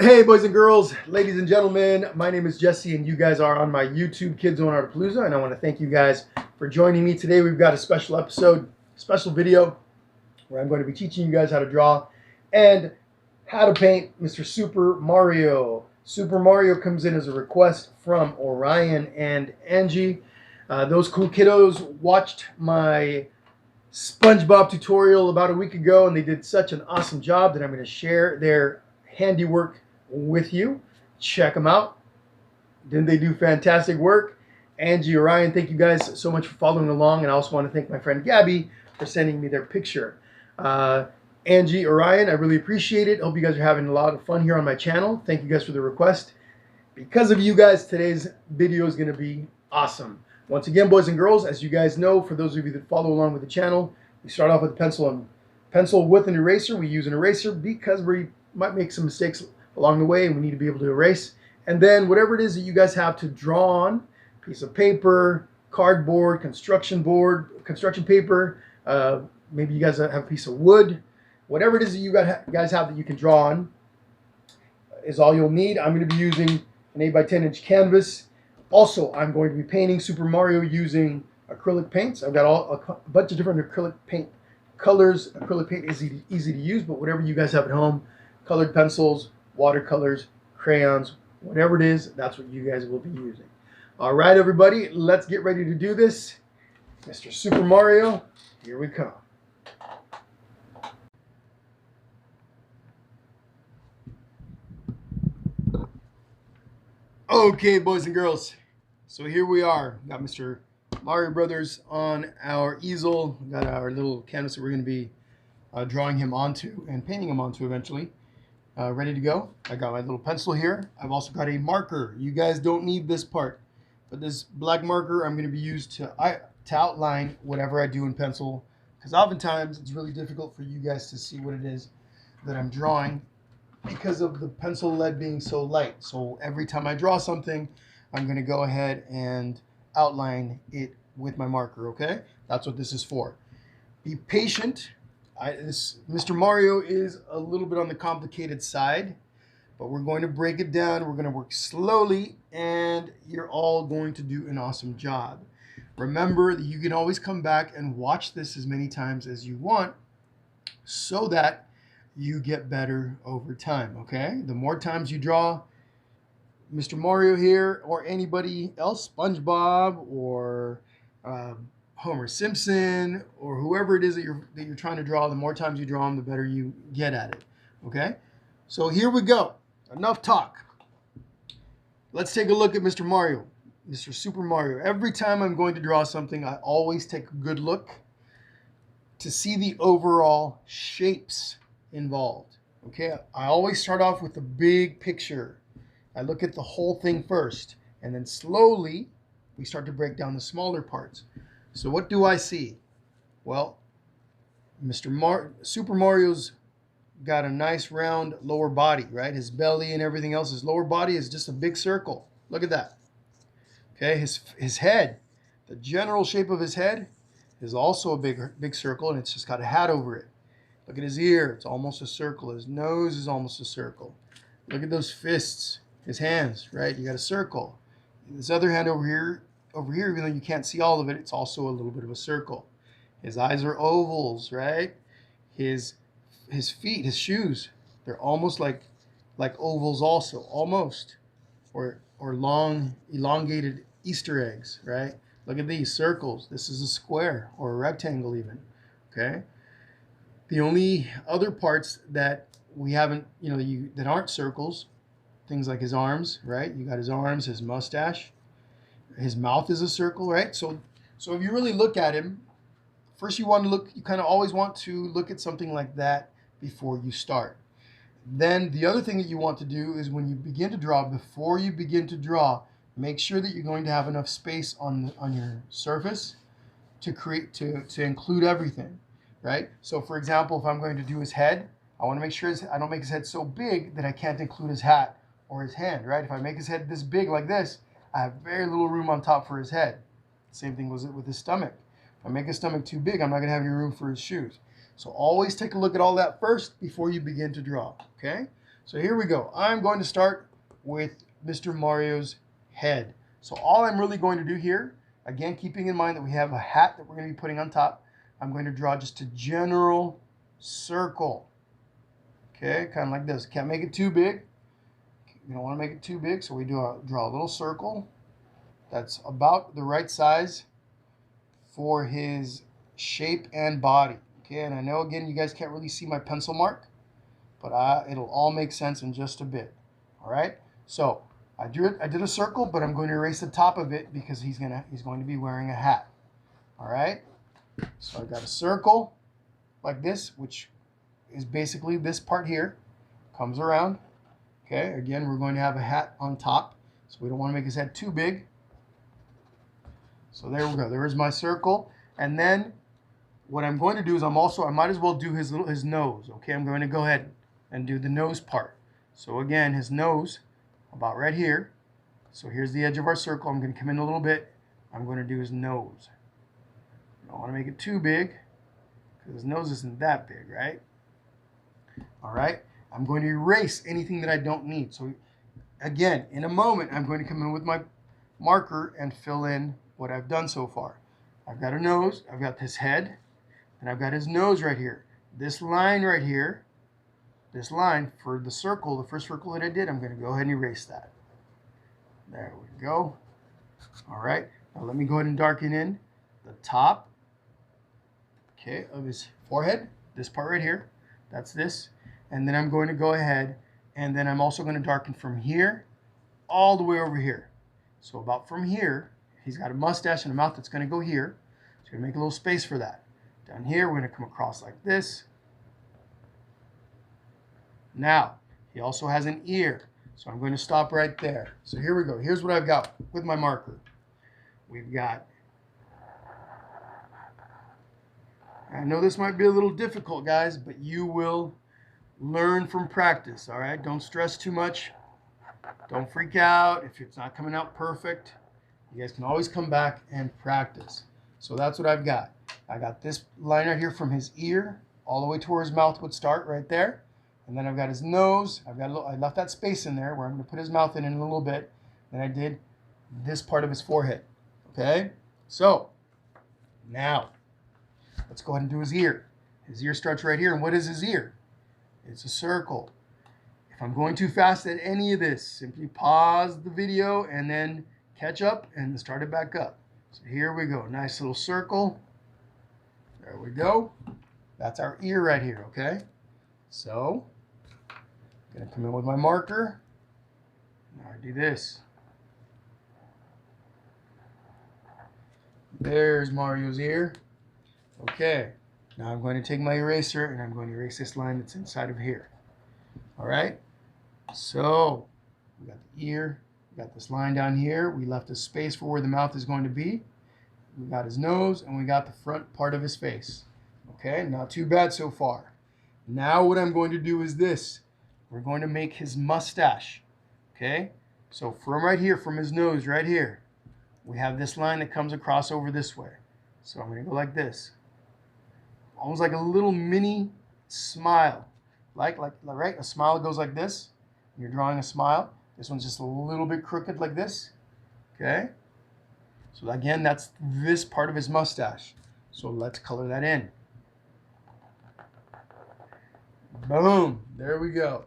Hey boys and girls, ladies and gentlemen, my name is Jesse and you guys are on my YouTube Kids on Art-Apalooza, and I want to thank you guys for joining me today. We've got a special episode, special video where I'm going to be teaching you guys how to draw and how to paint Mr. Super Mario. Super Mario comes in as a request from Orion and Angie. Those cool kiddos watched my SpongeBob tutorial about a week ago and they did such an awesome job that I'm going to share their handiwork with you. Check them out. Didn't they do fantastic work? Angie, Orion, thank you guys so much for following along, and I also want to thank my friend Gabby for sending me their picture. Angie, Orion, I really appreciate it. Hope you guys are having a lot of fun here on my channel. Thank you guys for the request. Because of you guys, today's video is going to be awesome. Once again, boys and girls, as you guys know, for those of you that follow along with the channel, we start off with a pencil with an eraser. We use an eraser because we might make some mistakes along the way and we need to be able to erase. And then whatever it is that you guys have to draw on, piece of paper, cardboard, construction paper, maybe you guys have a piece of wood, whatever it is that you guys have that you can draw on is all you'll need. I'm going to be using an 8 by 10 inch canvas. Also, I'm going to be painting Super Mario using acrylic paints. I've got a bunch of different acrylic paint colors. Acrylic paint is easy to use, but whatever you guys have at home, colored pencils, watercolors, crayons, whatever it is, that's what you guys will be using. All right, everybody, let's get ready to do this. Mr. Super Mario, here we come. Okay, boys and girls, so here we are. We've got Mr. Mario Brothers on our easel. We've got our little canvas that we're going to be drawing him onto and painting him onto eventually. Ready to go. I got my little pencil here. I've also got a marker. You guys don't need this part, but this black marker I'm going to be used to outline whatever I do in pencil, because oftentimes it's really difficult for you guys to see what it is that I'm drawing because of the pencil lead being so light. So every time I draw something, I'm going to go ahead and outline it with my marker, okay? That's what this is for. Be patient. Mr. Mario is a little bit on the complicated side, but we're going to break it down. We're going to work slowly, and you're all going to do an awesome job. Remember that you can always come back and watch this as many times as you want so that you get better over time, okay? The more times you draw Mr. Mario here, or anybody else, SpongeBob or Homer Simpson, or whoever it is that you're trying to draw, the more times you draw them, the better you get at it. Okay? So here we go. Enough talk. Let's take a look at Mr. Mario, Mr. Super Mario. Every time I'm going to draw something, I always take a good look to see the overall shapes involved. Okay? I always start off with the big picture. I look at the whole thing first, and then slowly we start to break down the smaller parts. So what do I see? Well, Super Mario's got a nice round lower body, right? His belly and everything else. His lower body is just a big circle. Look at that. Okay, his head, the general shape of his head is also a big circle, and it's just got a hat over it. Look at his ear. It's almost a circle. His nose is almost a circle. Look at those fists. His hands, right? You got a circle. This other hand over here, even though you can't see all of it, it's also a little bit of a circle. His eyes are ovals, right? His feet, his shoes, they're almost like ovals also, almost. Or long, elongated Easter eggs, right? Look at these circles. This is a square or a rectangle even, okay? The only other parts that we haven't, that aren't circles, things like his arms, right? You got his arms, his mustache, his mouth is a circle, right? So if you really look at him, first you kind of always want to look at something like that before you start. Then the other thing that you want to do is when you begin to draw, before you begin to draw, make sure that you're going to have enough space on your surface to include everything, right? So for example, if I'm going to do his head, I want to make sure I don't make his head so big that I can't include his hat or his hand, right? If I make his head this big like this, I have very little room on top for his head. Same thing was it with his stomach. If I make his stomach too big, I'm not going to have any room for his shoes. So always take a look at all that first before you begin to draw, okay? So here we go. I'm going to start with Mr. Mario's head. So all I'm really going to do here, again, keeping in mind that we have a hat that we're going to be putting on top, I'm going to draw just a general circle. Okay, kind of like this. Can't make it too big. You don't want to make it too big, so we draw a little circle that's about the right size for his shape and body. Okay, and I know again you guys can't really see my pencil mark, but it'll all make sense in just a bit. All right, so I did a circle, but I'm going to erase the top of it because he's going to be wearing a hat. All right, so I got a circle like this, which is basically this part here, comes around. Okay, again, we're going to have a hat on top, so we don't want to make his head too big. So there we go. There is my circle. And then what I'm going to do is I might as well do his nose. Okay, I'm going to go ahead and do the nose part. So again, his nose, about right here. So here's the edge of our circle. I'm going to come in a little bit. I'm going to do his nose. I don't want to make it too big because his nose isn't that big, right? All right. I'm going to erase anything that I don't need. So again, in a moment, I'm going to come in with my marker and fill in what I've done so far. I've got a nose, I've got his head, and I've got his nose right here. This line right here, this line for the circle, the first circle that I did, I'm going to go ahead and erase that. There we go. All right. Now let me go ahead and darken in the top, okay, of his forehead, this part right here. That's this. And then I'm going to go ahead and then I'm also going to darken from here all the way over here. So about from here, he's got a mustache and a mouth that's going to go here. So we're going to make a little space for that. Down here, we're going to come across like this. Now, he also has an ear. So I'm going to stop right there. So here we go. Here's what I've got with my marker. We've got, I know this might be a little difficult, guys, but you will learn from practice, all right? Don't stress too much. Don't freak out if it's not coming out perfect. You guys can always come back and practice. So that's what I've got. I got this line right here from his ear all the way to where his mouth would start right there. And then I've got his nose. I left that space in there where I'm going to put his mouth in a little bit. Then I did this part of his forehead. Okay? So now let's go ahead and do his ear. His ear starts right here. And what is his ear? It's a circle. If I'm going too fast at any of this, simply pause the video and then catch up and start it back up. So here we go. Nice little circle. There we go. That's our ear right here, okay? So, I'm going to come in with my marker. Now I do this. There's Mario's ear. Okay. Now I'm going to take my eraser and I'm going to erase this line that's inside of here. All right? So, we got the ear, we got this line down here. We left a space for where the mouth is going to be. We got his nose and we got the front part of his face. Okay, not too bad so far. Now what I'm going to do is this. We're going to make his mustache. Okay, so from right here, from his nose right here, we have this line that comes across over this way. So I'm going to go like this. Almost like a little mini smile. Like right? A smile goes like this. You're drawing a smile. This one's just a little bit crooked like this. Okay? So again, that's this part of his mustache. So let's color that in. Boom. There we go.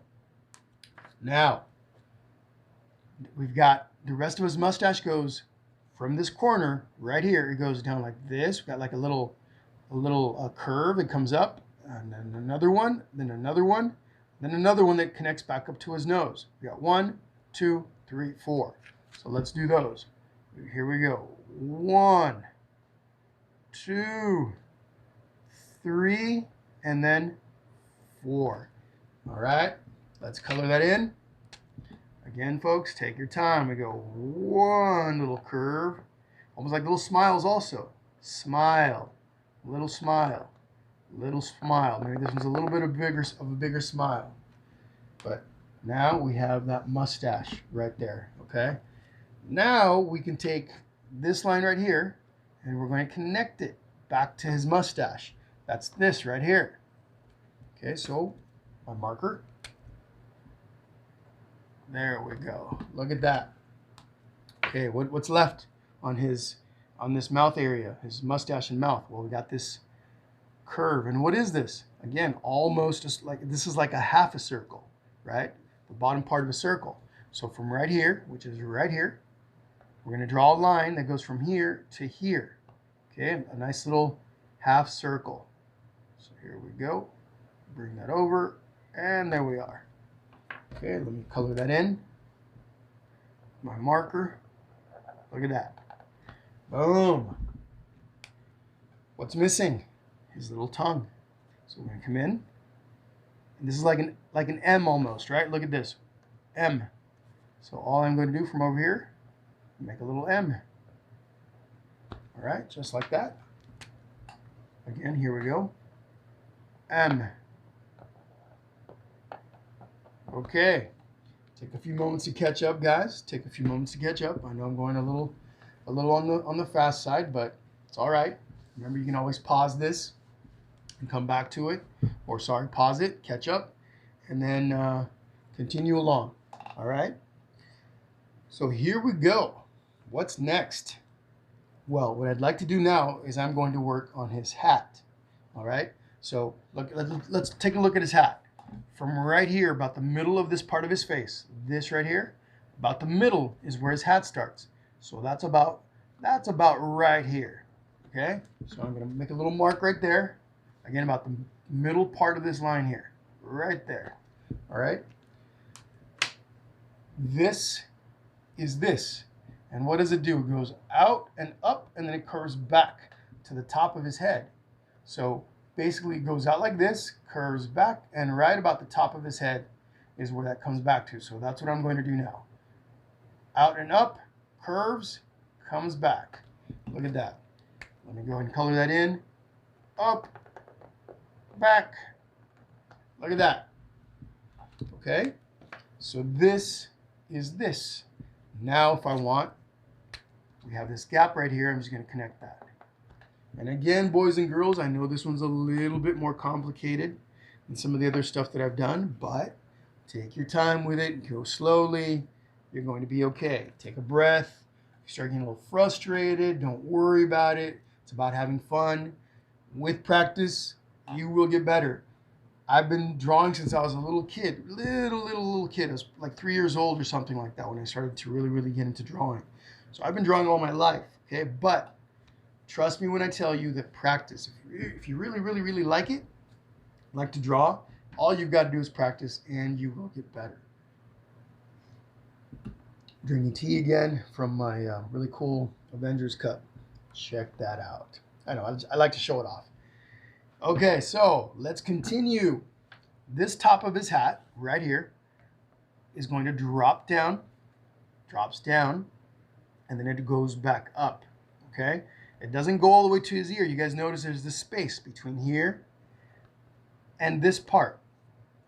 Now, we've got the rest of his mustache goes from this corner right here. It goes down like this. We've got like a little curve. It comes up, and then another one, then another one, then another one that connects back up to his nose. We got 1, 2, 3, 4. So let's do those. Here we go. 1, 2, 3, and then 4. All right, let's color that in. Again, folks, take your time. We go one little curve, almost like little smiles also. Smile, little smile, little smile. Maybe this one's a little bit of a bigger smile. But now we have that mustache right there, okay? Now we can take this line right here and we're going to connect it back to his mustache. That's this right here. Okay, so my marker. There we go. Look at that. Okay, what's left on this mouth area, his mustache and mouth? Well, we got this curve. And what is this? Again, almost just like, this is like a half a circle, right? The bottom part of a circle. So from right here, which is right here, we're going to draw a line that goes from here to here. Okay, a nice little half circle. So here we go. Bring that over, and there we are. Okay, let me color that in. My marker. Look at that. Boom. What's missing? His little tongue. So we're going to come in. And this is like an M almost, right? Look at this. M. So all I'm going to do from over here, make a little M. All right, just like that. Again, here we go. M. Okay. Take a few moments to catch up, guys. Take a few moments to catch up. I know I'm going a little on the fast side, but it's all right. Remember, you can always pause this and come back to it. Or sorry, pause it, catch up, and then continue along. All right? So here we go. What's next? Well, what I'd like to do now is I'm going to work on his hat. All right? So let's take a look at his hat. From right here, about the middle of this part of his face, this right here, about the middle is where his hat starts. So that's about right here. Okay? So I'm going to make a little mark right there. Again, about the middle part of this line here. Right there. All right? This is this. And what does it do? It goes out and up, and then it curves back to the top of his head. So basically it goes out like this, curves back, and right about the top of his head is where that comes back to. So that's what I'm going to do now. Out and up, curves, comes back. Look at that. Let me go ahead and color that in. Up, back. Look at that. Okay? So this is this. Now if I want, we have this gap right here. I'm just going to connect that. And again, boys and girls, I know this one's a little bit more complicated than some of the other stuff that I've done, but take your time with it. Go slowly. You're going to be okay. Take a breath. If you start getting a little frustrated, don't worry about it. It's about having fun. With practice, you will get better. I've been drawing since I was a little kid. Little kid. I was like 3 years old or something like that when I started to really get into drawing. So I've been drawing all my life, okay? But trust me when I tell you that practice, if you really like it, like to draw, all you've got to do is practice and you will get better. Drinking tea again from my really cool Avengers cup. Check that out. I know, I like to show it off. Okay, so let's continue. This top of his hat right here is going to drop down, drops down, and then it goes back up, okay? It doesn't go all the way to his ear. You guys notice there's this space between here and this part,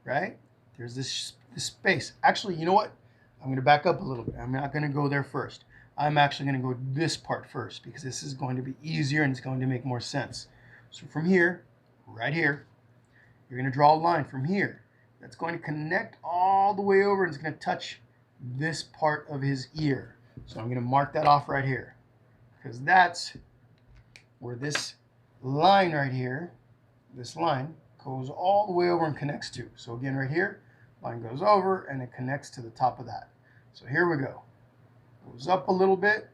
right? There's this space. Actually, you know what? I'm going to back up a little bit. I'm not going to go there first. I'm actually going to go this part first because this is going to be easier and it's going to make more sense. So from here, right here, you're going to draw a line from here. That's going to connect all the way over and it's going to touch this part of his ear. So I'm going to mark that off right here because that's where this line right here, this line, goes all the way over and connects to. So again, right here, line goes over and it connects to the top of that. So here we go. Goes up a little bit,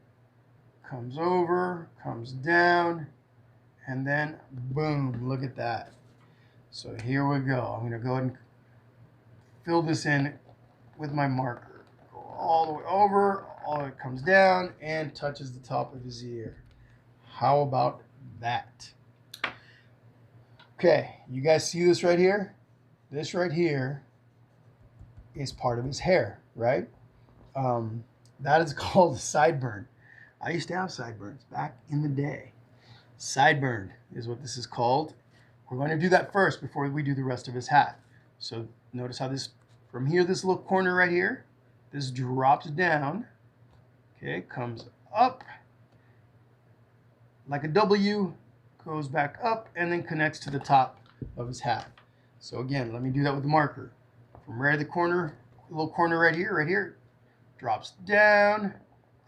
comes over, comes down, and then boom, look at that. So here we go. I'm going to go ahead and fill this in with my marker. Go all the way over, all the way comes down, and touches the top of his ear. How about that? Okay, you guys see this right here? This right here is part of his hair, right? That is called a sideburn. I used to have sideburns back in the day. Sideburn is what this is called. We're going to do that first before we do the rest of his hat. So notice how this, from here, this little corner right here, this drops down, okay, comes up like a W, goes back up, and then connects to the top of his hat. So again, let me do that with the marker. From right at the corner, little corner right here, drops down,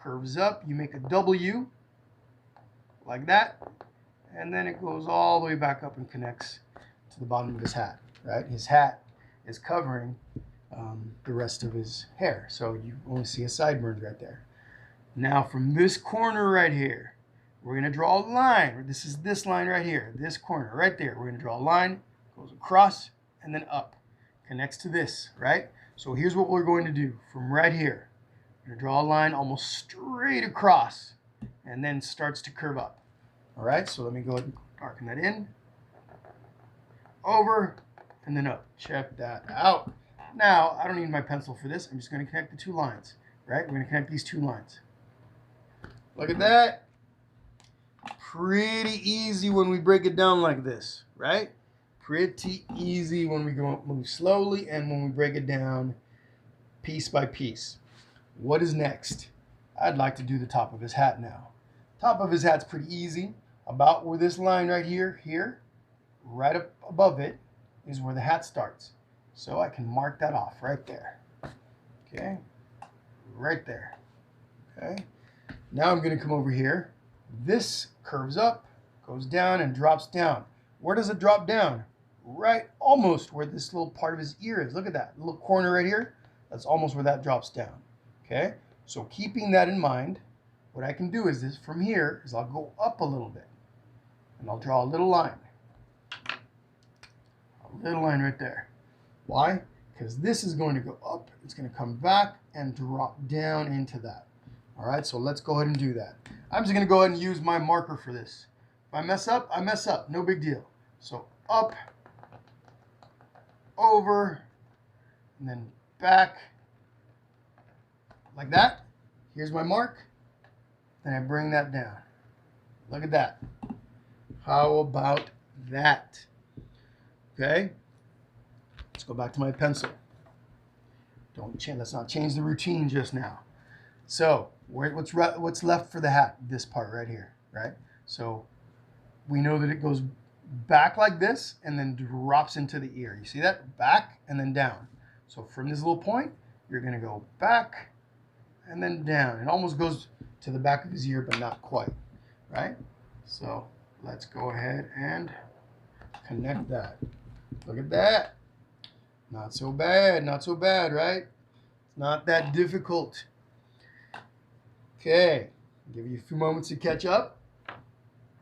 curves up. You make a W like that, and then it goes all the way back up and connects to the bottom of his hat, right? His hat is covering the rest of his hair, so you only see his sideburns right there. Now from this corner right here, we're going to draw a line. This is this line right here, this corner right there. We're going to draw a line, goes across and then up, connects to this, right? So here's what we're going to do from right here. We're going to draw a line almost straight across and then starts to curve up. All right, so let me go ahead and darken that in, over, and then up. Check that out. Now, I don't need my pencil for this. I'm just going to connect the two lines, right? We're going to connect these two lines. Look at that. Pretty easy when we break it down like this, right? Pretty easy when we move slowly and when we break it down piece by piece. What is next? I'd like to do the top of his hat now. Top of his hat's pretty easy. About where this line right here, right up above it, is where the hat starts. So I can mark that off right there. Okay? Right there. Okay? Now I'm going to come over here. This curves up, goes down, and drops down. Where does it drop down? Right almost where this little part of his ear is. Look at that little corner right here. That's almost where that drops down. Okay? So keeping that in mind, what I can do is this from here is I'll go up a little bit. And I'll draw a little line. A little line right there. Why? Because this is going to go up. It's going to come back and drop down into that. All right, so let's go ahead and do that. I'm just going to go ahead and use my marker for this. If I mess up, I mess up. No big deal. So up, over, and then back, like that. Here's my mark. Then I bring that down. Look at that. How about that? Okay. Let's go back to my pencil. Let's not change the routine just now. So what's left for the hat? This part right here, right? So we know that it goes back like this and then drops into the ear. You see that? Back and then down. So from this little point, you're going to go back and then down. It almost goes to the back of his ear, but not quite, right? So let's go ahead and connect that. Look at that. Not so bad, right? It's not that difficult. Okay, I'll give you a few moments to catch up.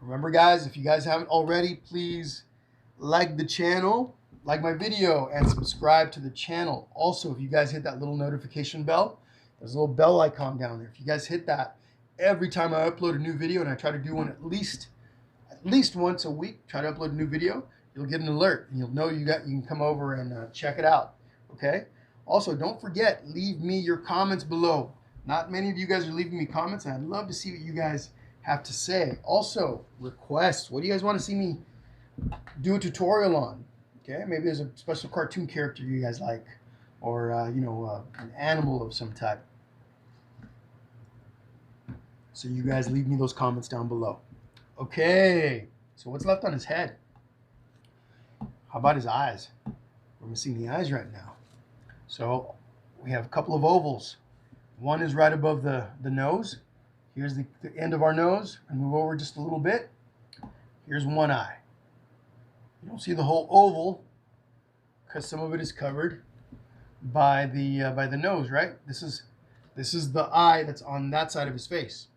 Remember guys, if you guys haven't already, please like the channel, like my video, and subscribe to the channel. Also, if you guys hit that little notification bell, there's a little bell icon down there. If you guys hit that, every time I upload a new video, and I try to do one at least once a week, try to upload a new video, you'll get an alert, and you'll know you can come over and check it out, okay? Also, don't forget, leave me your comments below. Not many of you guys are leaving me comments, and I'd love to see what you guys have to say. Also, requests. What do you guys want to see me do a tutorial on? Okay, maybe there's a special cartoon character you guys like, or an animal of some type. So you guys leave me those comments down below. Okay, so what's left on his head? How about his eyes? We're missing the eyes right now. So we have a couple of ovals. One is right above the nose. Here's the end of our nose. And move over just a little bit. Here's one eye. You don't see the whole oval because some of it is covered by the nose, right? This is the eye that's on that side of his face.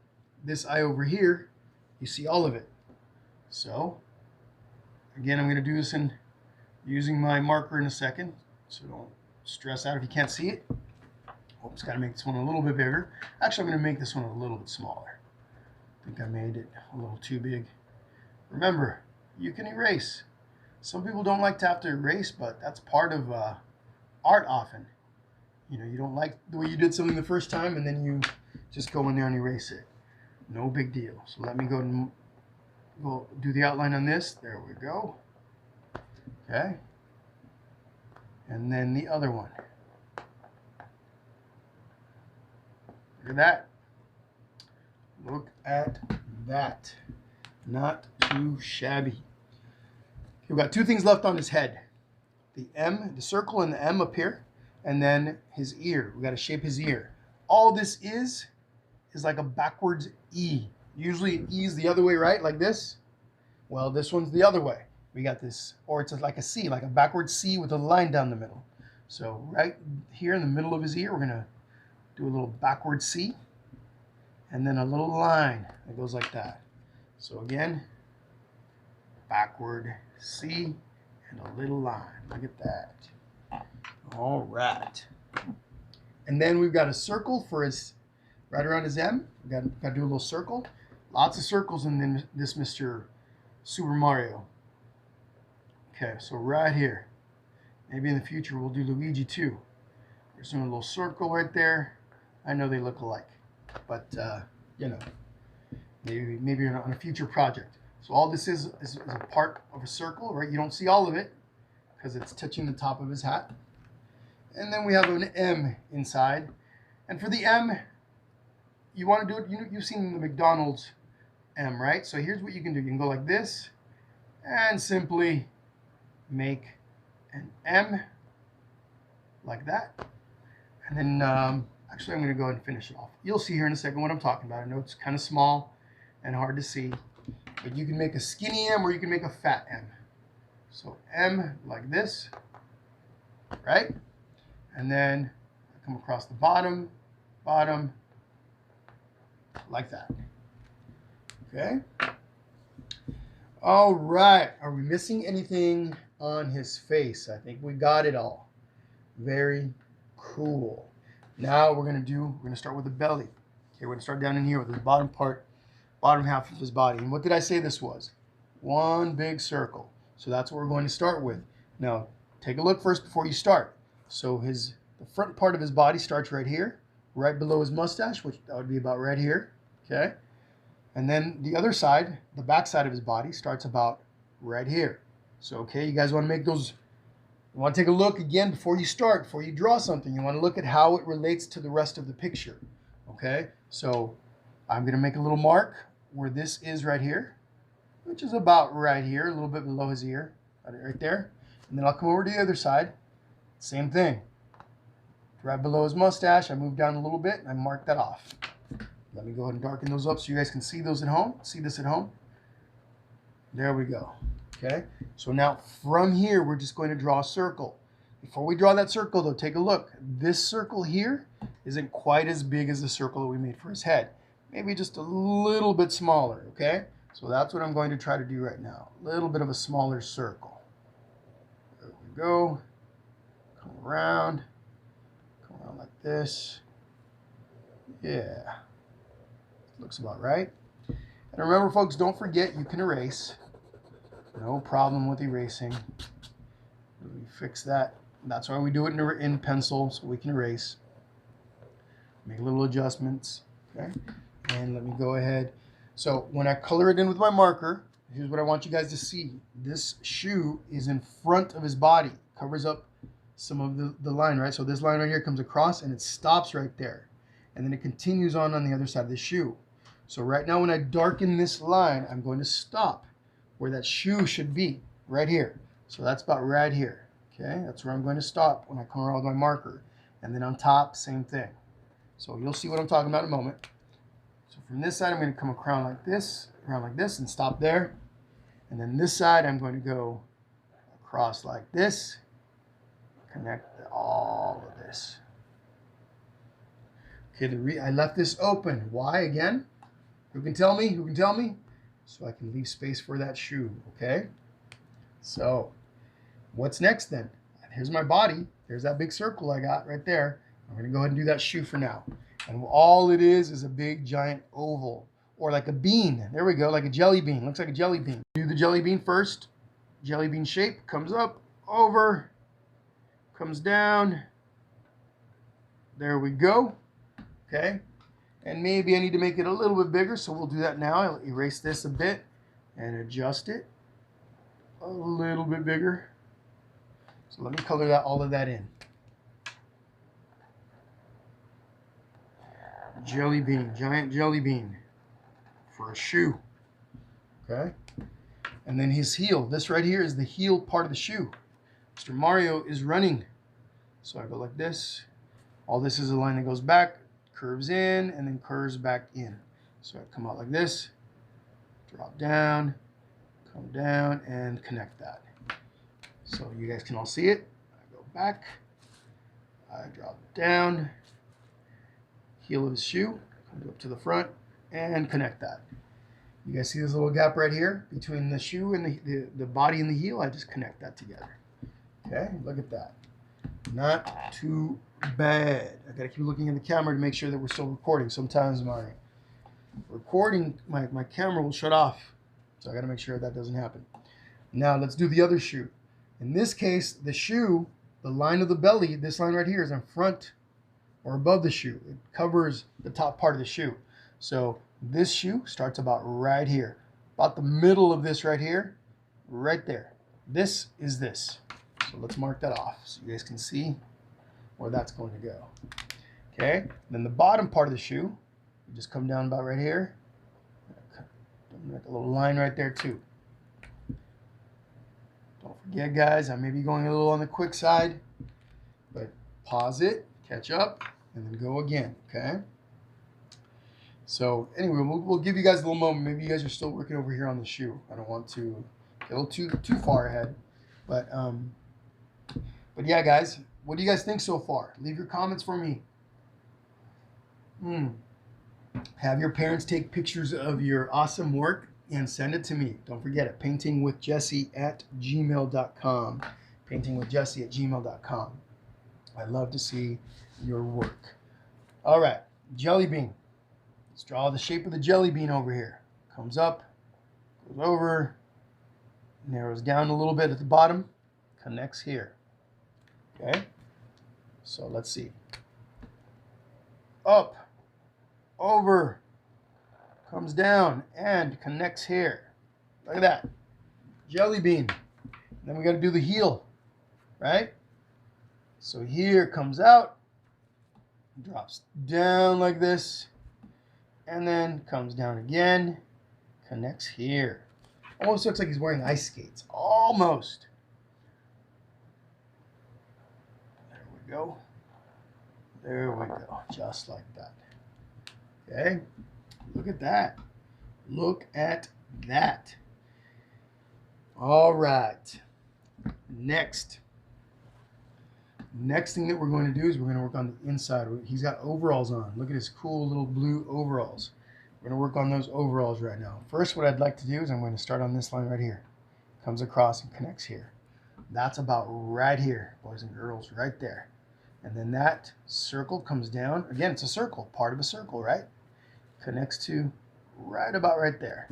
This eye over here, you see all of it. So again, I'm going to do this in using my marker in a second, so don't stress out if you can't see it. Oops, got to make this one a little bit bigger. Actually, I'm going to make this one a little bit smaller. I think I made it a little too big. Remember, you can erase. Some people don't like to have to erase, but that's part of art often. You know, you don't like the way you did something the first time, and then you just go in there and erase it. No big deal. So let me go and do the outline on this. There we go. Okay. And then the other one. Look at that. Look at that. Not too shabby. We've got two things left on his head. The M, the circle and the M up here. And then his ear. We got to shape his ear. All this is like a backwards E. Usually E is the other way, right? Like this. Well, this one's the other way. We got this, or it's like a C, like a backwards C with a line down the middle. So right here in the middle of his ear, we're going to do a little backward C, and then a little line that goes like that. So again, backward C and a little line. Look at that. All right. And then we've got a circle for his, right around his M. We've got to do a little circle. Lots of circles in this Mr. Super Mario. Okay, so right here. Maybe in the future we'll do Luigi too. We're just doing a little circle right there. I know they look alike, but you know, maybe on a future project. So all this is a part of a circle, right? You don't see all of it because it's touching the top of his hat. And then we have an M inside. And for the M, you want to do it, you've seen the McDonald's M, right? So here's what you can do. You can go like this and simply make an M like that. And then actually I'm going to go ahead and finish it off. You'll see here in a second what I'm talking about. I know it's kind of small and hard to see, but you can make a skinny M or you can make a fat M. So M like this, right? And then I come across the bottom, like that. Okay? All right. Are we missing anything on his face? I think we got it all. Very cool. Now we're going to start with the belly. Okay, we're going to start down in here with the bottom half of his body. And what did I say this was? One big circle. So that's what we're going to start with. Now, take a look first before you start. So the front part of his body starts right here, right below his mustache, which that would be about right here. Okay? And then the other side, the back side of his body, starts about right here. So, okay, you guys want to make those, you want to take a look again before you start, before you draw something. You want to look at how it relates to the rest of the picture. Okay? So, I'm going to make a little mark where this is right here, which is about right here, a little bit below his ear, right there. And then I'll come over to the other side. Same thing. Right below his mustache, I move down a little bit and I mark that off. Let me go ahead and darken those up so you guys can see those at home. See this at home? There we go. Okay? So now from here, we're just going to draw a circle. Before we draw that circle, though, take a look. This circle here isn't quite as big as the circle that we made for his head. Maybe just a little bit smaller, okay? So that's what I'm going to try to do right now. A little bit of a smaller circle. There we go. Come around like this. Yeah. Looks about right. And remember, folks, don't forget you can erase. No problem with erasing. We fix that. That's why we do it in pencil, so we can erase. Make little adjustments. Okay. And let me go ahead. So when I color it in with my marker, here's what I want you guys to see. This shoe is in front of his body. Covers up some of the line, right? So this line right here comes across and it stops right there. And then it continues on the other side of the shoe. So right now when I darken this line, I'm going to stop where that shoe should be, right here. So that's about right here, okay? That's where I'm going to stop when I come around with my marker. And then on top, same thing. So you'll see what I'm talking about in a moment. So from this side, I'm going to come around like this, and stop there. And then this side, I'm going to go across like this, connect all of this. Okay, I left this open. Why again? Who can tell me? Who can tell me? So I can leave space for that shoe, okay? So, what's next then? Here's my body. There's that big circle I got right there. I'm going to go ahead and do that shoe for now. And all it is a big giant oval, or like a bean. There we go, like a jelly bean. Looks like a jelly bean. Do the jelly bean first. Jelly bean shape comes up, over, comes down. There we go. Okay. And maybe I need to make it a little bit bigger, so we'll do that now. I'll erase this a bit and adjust it a little bit bigger. So let me color all of that in. Jelly bean, giant jelly bean for a shoe. Okay. And then his heel. This right here is the heel part of the shoe. Mr. Mario is running So I go like this. All this is a line that goes back, curves in, and then curves back in. So I come out like this, drop down, come down, and connect that. So you guys can all see it. I go back, I drop down, heel of his shoe, come up to the front, and connect that. You guys see this little gap right here between the shoe and the body and the heel? I just connect that together. Okay, look at that. Not too bad. I gotta keep looking at the camera to make sure that we're still recording. Sometimes my recording, my camera will shut off. So I gotta make sure that doesn't happen. Now let's do the other shoe. In this case, the shoe, the line of the belly, this line right here is in front or above the shoe. It covers the top part of the shoe. So this shoe starts about right here, about the middle of this right here, right there. This is this. So let's mark that off so you guys can see where that's going to go. Okay, then the bottom part of the shoe, you just come down about right here. Make a little line right there too. Don't forget, guys, I may be going a little on the quick side, but pause it, catch up, and then go again, okay? So anyway, we'll give you guys a little moment. Maybe you guys are still working over here on the shoe. I don't want to get a little too far ahead, but yeah, guys, what do you guys think so far? Leave your comments for me. Have your parents take pictures of your awesome work and send it to me. Don't forget it, paintingwithjesse@gmail.com. paintingwithjesse@gmail.com. I love to see your work. All right, jelly bean. Let's draw the shape of the jelly bean over here. Comes up, goes over, narrows down a little bit at the bottom, connects here. Okay, so let's see. Up, over, comes down, and connects here. Look at that. Jelly bean. Then we got to do the heel, right? So here comes out, drops down like this, and then comes down again, connects here. Almost looks like he's wearing ice skates. Almost. There we go. There we go. Just like that. Okay. Look at that. Look at that. All right. Next thing that we're going to do is we're going to work on the inside. He's got overalls on. Look at his cool little blue overalls. We're going to work on those overalls right now. First, what I'd like to do is I'm going to start on this line right here. Comes across and connects here. That's about right here, boys and girls, right there. And then that circle comes down. Again, it's a circle, part of a circle, right? Connects to right about right there.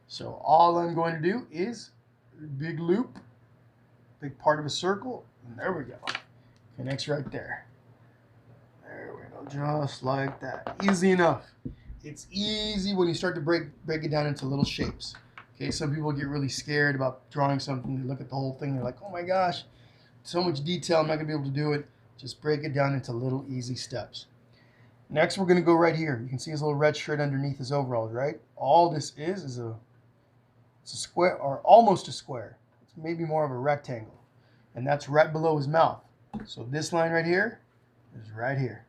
So all I'm going to do is a big loop, big part of a circle, and there we go. Connects right there. There we go, just like that. Easy enough. It's easy when you start to break it down into little shapes. Okay, some people get really scared about drawing something. They look at the whole thing, they're like, oh my gosh, so much detail, I'm not gonna be able to do it. Just break it down into little easy steps. Next, we're gonna go right here. You can see his little red shirt underneath his overalls, right? All this is it's a square, or almost a square. It's maybe more of a rectangle. And that's right below his mouth. So this line right here is right here.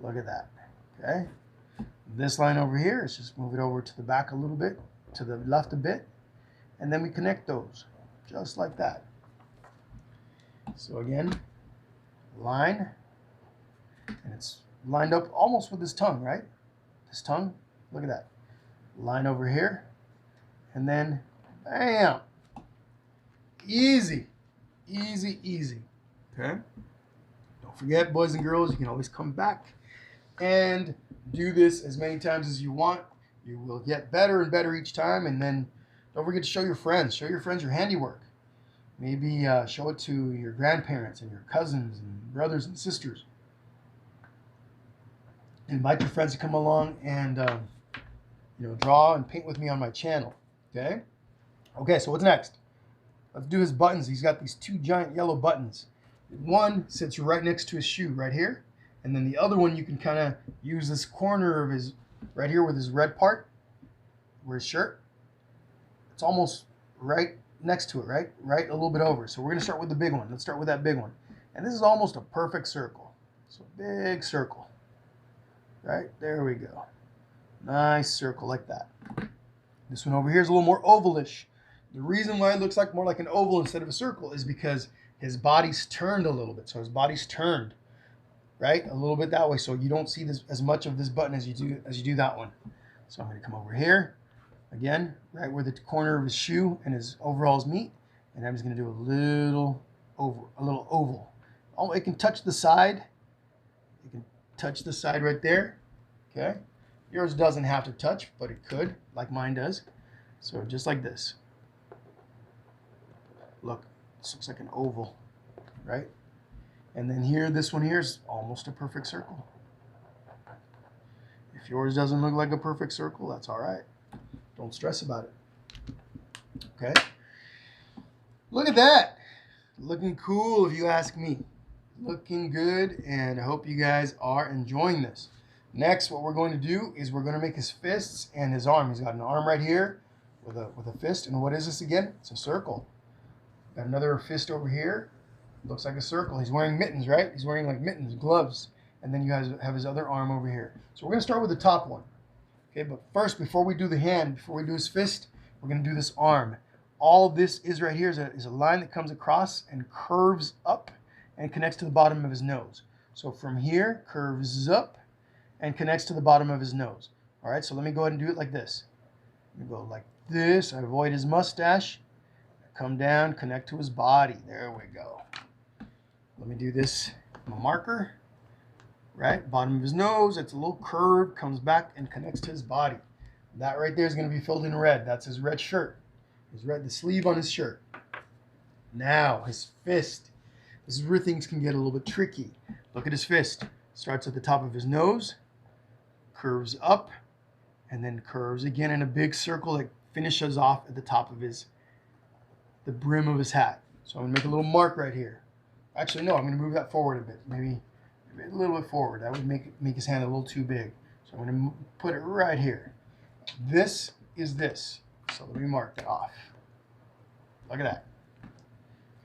Look at that, okay? This line over here is just move it over to the back a little bit, to the left a bit, and then we connect those, just like that. So again, line, and it's lined up almost with his tongue, right? His tongue, look at that. Line over here, and then bam! Easy, easy, easy. Okay? Don't forget, boys and girls, you can always come back and do this as many times as you want. You will get better and better each time, and then don't forget to show your friends. Show your friends your handiwork. Maybe show it to your grandparents and your cousins and brothers and sisters. Invite your friends to come along and draw and paint with me on my channel. Okay? Okay, so what's next? Let's do his buttons. He's got these two giant yellow buttons. One sits right next to his shoe right here. And then the other one, you can kind of use this corner of his, right here with his red part, where his shirt. It's almost right next to it, right? Right a little bit over. So we're going to start with the big one. Let's start with that big one. And this is almost a perfect circle. So big circle. Right? There we go. Nice circle like that. This one over here is a little more ovalish. The reason why it looks like more like an oval instead of a circle is because his body's turned a little bit. So his body's turned, right? A little bit that way. So you don't see this as much of this button as you do that one. So I'm going to come over here again, right where the corner of his shoe and his overalls meet, and I'm just going to do a little oval. Oh, it can touch the side. You can touch the side right there. Okay. Yours doesn't have to touch, but it could, like mine does. So just like this. Look, this looks like an oval, right? And then here, this one here is almost a perfect circle. If yours doesn't look like a perfect circle, that's all right. Don't stress about it. Okay? Look at that. Looking cool, if you ask me. Looking good, and I hope you guys are enjoying this. Next, what we're going to do is we're going to make his fists and his arm. He's got an arm right here with a fist. And what is this again? It's a circle. Got another fist over here. Looks like a circle. He's wearing mittens, right? He's wearing like mittens, gloves. And then you guys have his other arm over here. So we're going to start with the top one. Okay, but first, before we do the hand, before we do his fist, we're going to do this arm. All this is right here is a line that comes across and curves up and connects to the bottom of his nose. So from here, curves up and connects to the bottom of his nose. All right, so let me go ahead and do it like this. Let me go like this. I avoid his mustache. Come down, connect to his body. There we go. Let me do this with my marker. Right, bottom of his nose. It's a little curve, comes back and connects to his body. That right there is going to be filled in red. That's his red shirt. His red, the sleeve on his shirt. Now, his fist. This is where things can get a little bit tricky. Look at his fist. Starts at the top of his nose, curves up, and then curves again in a big circle that finishes off at the top of the brim of his hat. So I'm going to make a little mark right here. Actually, no, I'm going to move that forward a bit. Maybe a little bit forward. That would make his hand a little too big. So I'm going to put it right here. This is this. So let me mark that off. Look at that.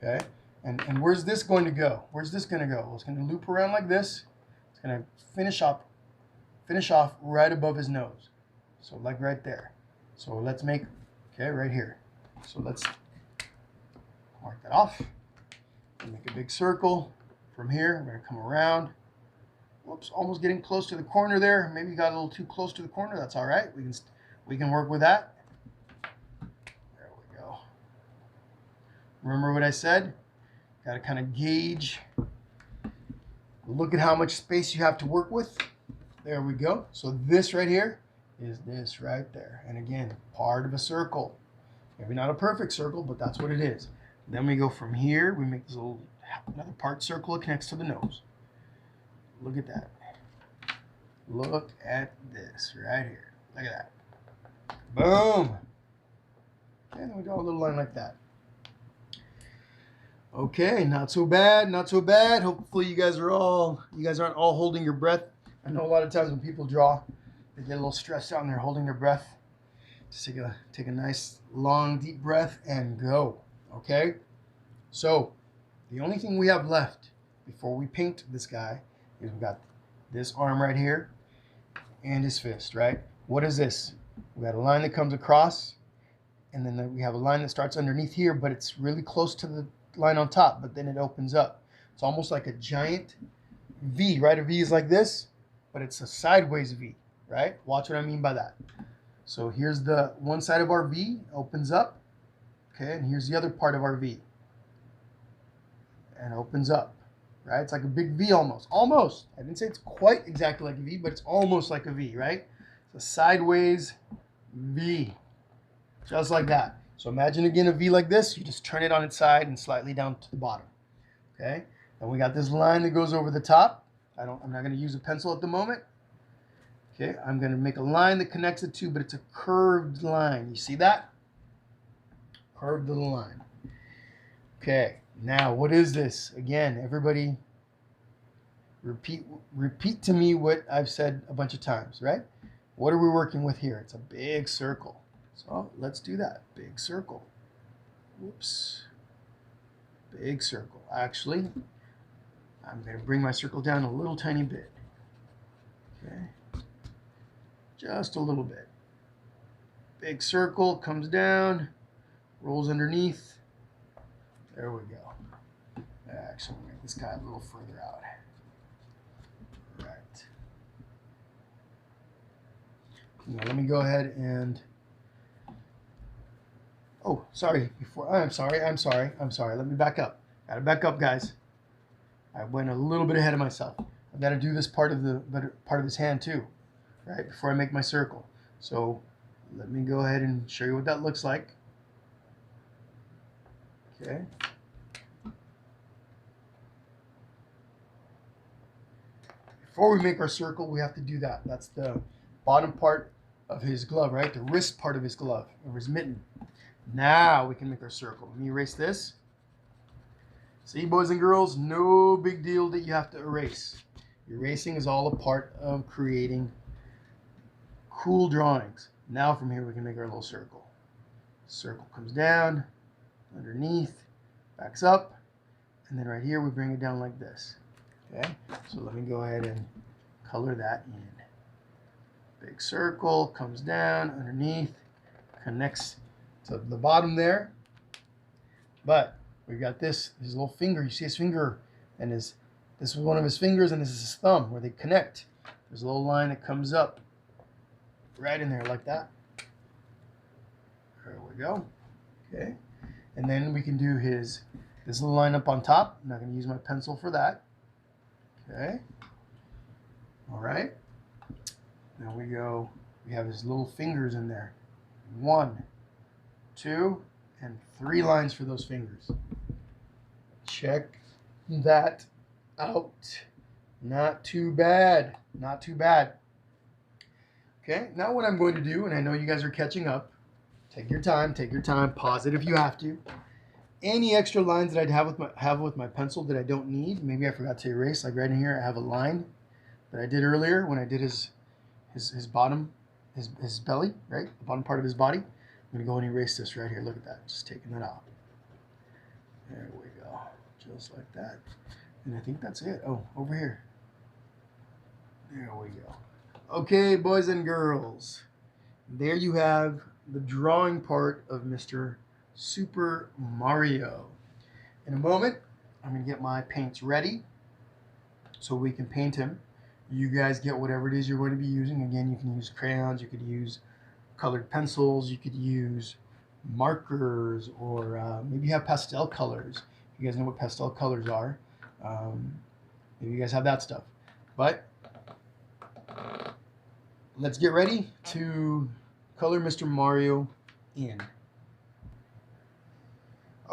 Okay. And where's this going to go? Where's this going to go? Well, it's going to loop around like this. It's going to finish off right above his nose. So like right there. So let's make, okay, right here. So let's mark that off. Make a big circle. From here, we're going to come around. Whoops, almost getting close to the corner there. Maybe you got a little too close to the corner. That's all right. We can work with that. There we go. Remember what I said? Got to kind of gauge. Look at how much space you have to work with. There we go. So this right here is this right there. And again, part of a circle. Maybe not a perfect circle, but that's what it is. Then we go from here. We make this little another part circle. It connects to the nose. Look at that. Look at this right here. Look at that. Boom. And then we draw a little line like that. Okay, not so bad, not so bad. Hopefully you guys aren't all holding your breath. I know a lot of times when people draw, they get a little stressed out and they're holding their breath. Just take a nice long deep breath and go. Okay? So the only thing we have left before we paint this guy is we've got this arm right here and his fist, right? What is this? We got a line that comes across, and then we have a line that starts underneath here, but it's really close to the line on top, but then it opens up. It's almost like a giant V, right? A V is like this, but it's a sideways V, right? Watch what I mean by that. So here's the one side of our V, opens up, okay, and here's the other part of our V, and opens up, right? It's like a big V almost. Almost. I didn't say it's quite exactly like a V, but it's almost like a V, right? It's a sideways V, just like that. So imagine again a V like this. You just turn it on its side and slightly down to the bottom, okay? And we got this line that goes over the top. I'm not going to use a pencil at the moment. Okay, I'm going to make a line that connects the two, but it's a curved line. You see that? Curved little line. Okay, now what is this? Again, everybody repeat to me what I've said a bunch of times, right? What are we working with here? It's a big circle. So let's do that. Big circle. Whoops. Big circle. Actually, I'm going to bring my circle down a little tiny bit. Okay, just a little bit. Big circle comes down, rolls underneath. There we go. Actually, we'll make this guy a little further out. Right. Now let me go ahead and. Oh, sorry. I'm sorry. Let me back up. Gotta back up, guys. I went a little bit ahead of myself. I've got to do this part of his hand too, right? Before I make my circle. So let me go ahead and show you what that looks like. Okay. Before we make our circle, we have to do that. That's the bottom part of his glove, right? The wrist part of his glove, or his mitten. Now we can make our circle. Let me erase this. See, boys and girls, no big deal that you have to erase. Erasing is all a part of creating cool drawings. Now from here we can make our little circle. Circle comes down, underneath, backs up, and then right here we bring it down like this. Okay, so let me go ahead and color that in. Big circle comes down, underneath, connects to the bottom there. But we've got his little finger. You see his finger, and this is one of his fingers, and this is his thumb where they connect. There's a little line that comes up right in there like that. There we go. Okay, and then we can do this little line up on top. I'm not going to use my pencil for that. Okay. All right. Now we go. We have his little fingers in there. 1, 2, and 3 lines for those fingers. Check that out. Not too bad. Not too bad. Okay, now what I'm going to do, and I know you guys are catching up, take your time, pause it if you have to. Any extra lines that I'd have with my pencil that I don't need, maybe I forgot to erase, like right in here I have a line that I did earlier when I did his bottom, his belly, right? The bottom part of his body. I'm going to go and erase this right here. Look at that. Just taking that out. There we go. Just like that. And I think that's it. Oh, over here. There we go. Okay, boys and girls. There you have the drawing part of Mr. Super Mario. In a moment, I'm going to get my paints ready so we can paint him. You guys get whatever it is you're going to be using. Again, you can use crayons, you could use colored pencils, you could use markers, or maybe you have pastel colors. You guys know what pastel colors are. Maybe you guys have that stuff. But let's get ready to color Mr. Mario in.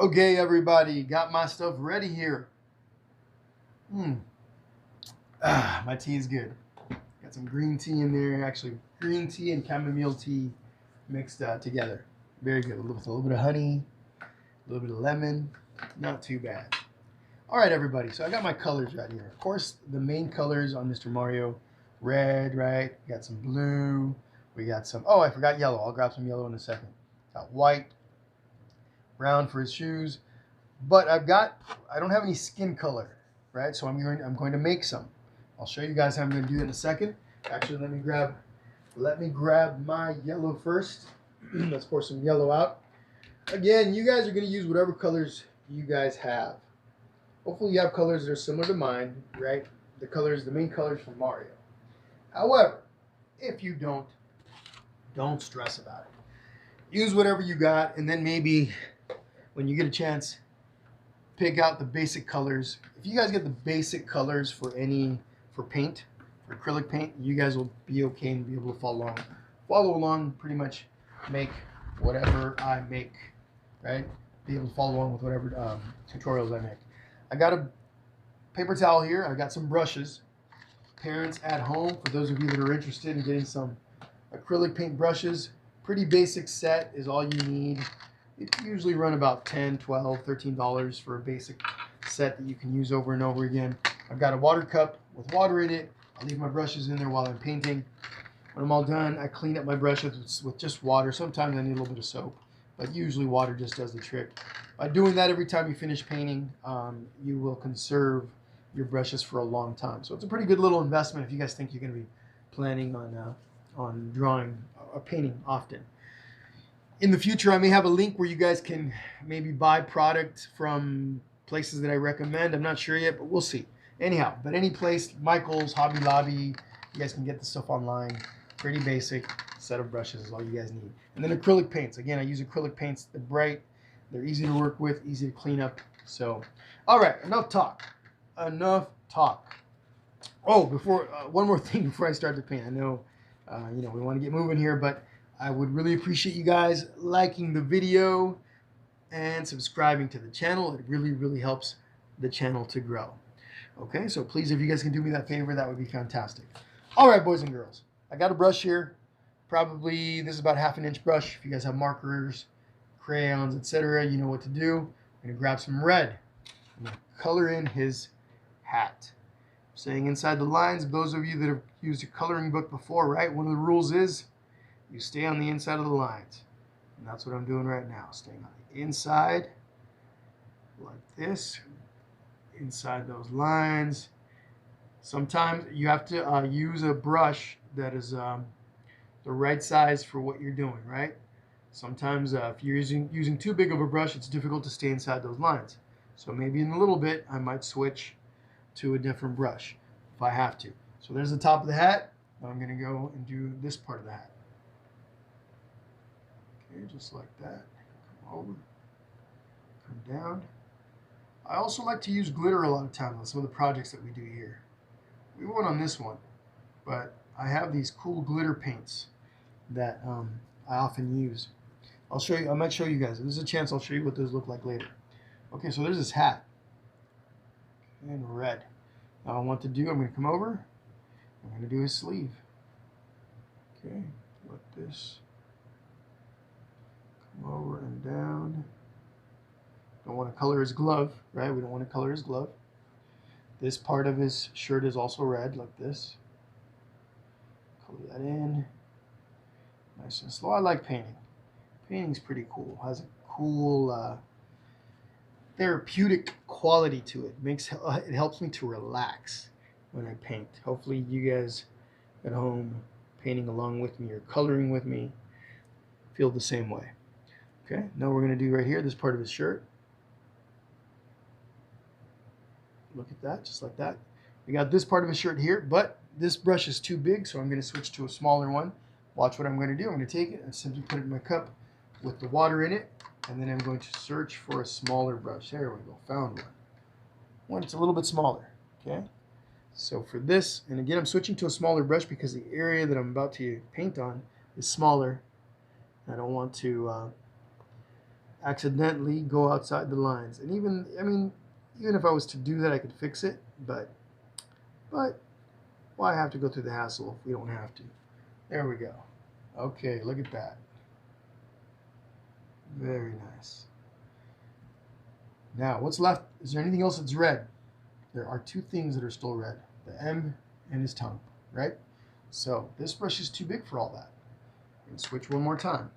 Okay, everybody, got my stuff ready here. My tea is good. Got some green tea in there. Actually, green tea and chamomile tea mixed together. Very good. With a little bit of honey, a little bit of lemon. Not too bad. All right, everybody. So I got my colors right here. Of course, the main colors on Mr. Mario, red, right? We got some blue. We got some. Oh, I forgot yellow. I'll grab some yellow in a second. Got white, brown for his shoes. But I don't have any skin color, right? So I'm going to make some. I'll show you guys how I'm going to do it in a second. Actually, let me grab my yellow first. Let's pour some yellow out. Again, you guys are going to use whatever colors you guys have. Hopefully you have colors that are similar to mine, right? The main colors for Mario. However, if you don't stress about it. Use whatever you got, and then maybe when you get a chance, pick out the basic colors. If you guys get the basic colors for paint, for acrylic paint, you guys will be okay and be able to follow along, pretty much make whatever I make, right? Be able to follow along with whatever tutorials I make. I got a paper towel here. I got some brushes. Parents at home, for those of you that are interested in getting some acrylic paint brushes, pretty basic set is all you need. It usually run about $10, $12, $13 for a basic set that you can use over and over again. I've got a water cup with water in it. I leave my brushes in there while I'm painting. When I'm all done, I clean up my brushes with just water. Sometimes I need a little bit of soap, but usually water just does the trick. By doing that every time you finish painting, you will conserve your brushes for a long time. So it's a pretty good little investment if you guys think you're going to be planning on drawing or painting often. In the future, I may have a link where you guys can maybe buy product from places that I recommend. I'm not sure yet, but we'll see. Anyhow, but any place, Michael's, Hobby Lobby, you guys can get this stuff online. Pretty basic set of brushes is all you guys need. And then acrylic paints. Again, I use acrylic paints. They're bright. They're easy to work with, easy to clean up. So, all right, enough talk. Enough talk. Oh, before one more thing before I start to paint. I know, we want to get moving here, but I would really appreciate you guys liking the video and subscribing to the channel. It really, really helps the channel to grow. Okay, so please, if you guys can do me that favor, that would be fantastic. All right, boys and girls, I got a brush here. Probably this is about 1/2 inch brush. If you guys have markers, crayons, etc., you know what to do. I'm gonna grab some red. I'm gonna color in his hat. Saying inside the lines, those of you that have used a coloring book before, right? One of the rules is you stay on the inside of the lines. And that's what I'm doing right now. Staying on the inside, like this, inside those lines. Sometimes you have to use a brush that is the right size for what you're doing, right? Sometimes if you're using too big of a brush, it's difficult to stay inside those lines. So maybe in a little bit, I might switch to a different brush if I have to. So there's the top of the hat. Now I'm going to go and do this part of the hat. Okay, just like that. Come over, come down. I also like to use glitter a lot of times on some of the projects that we do here. We won't on this one, but I have these cool glitter paints that I often use. I'll show you. I might show you guys. If there's a chance, I'll show you what those look like later. Okay, so there's this hat in red. Now I want to do. I'm going to come over. I'm going to do his sleeve. Okay, like this. Come over and down. Don't want to color his glove, right? We don't want to color his glove. This part of his shirt is also red, like this. Color that in. Nice and slow. I like painting. Painting's pretty cool. Has a cool therapeutic quality to it. It helps me to relax when I paint. Hopefully you guys at home painting along with me or coloring with me feel the same way. Okay, now we're going to do right here this part of his shirt. Look at that, just like that. We got this part of his shirt here, but this brush is too big, so I'm going to switch to a smaller one. Watch what I'm going to do. I'm going to take it and simply put it in my cup with the water in it, and then I'm going to search for a smaller brush. There we go, found one. One that's a little bit smaller, okay? So for this, and again, I'm switching to a smaller brush because the area that I'm about to paint on is smaller. I don't want to accidentally go outside the lines. And even if I was to do that, I could fix it, but why have to go through the hassle if we don't have to? There we go. Okay, look at that. Very nice. Now, what's left? Is there anything else that's red? There are two things that are still red. The M and his tongue, right? So this brush is too big for all that. I'm going to switch one more time.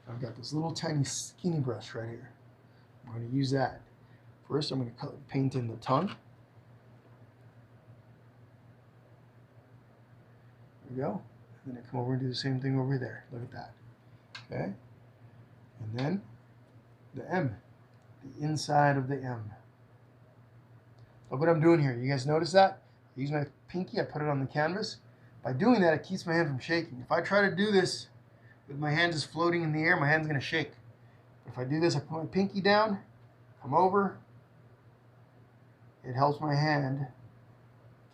I've got this little tiny skinny brush right here. I'm going to use that. First, I'm going to paint in the tongue. There we go. And then I come over and do the same thing over there. Look at that. Okay? And then the M. The inside of the M. Look what I'm doing here. You guys notice that? I use my pinky, I put it on the canvas. By doing that, it keeps my hand from shaking. If I try to do this with my hand just floating in the air, my hand's going to shake. If I do this, I put my pinky down, come over. It helps my hand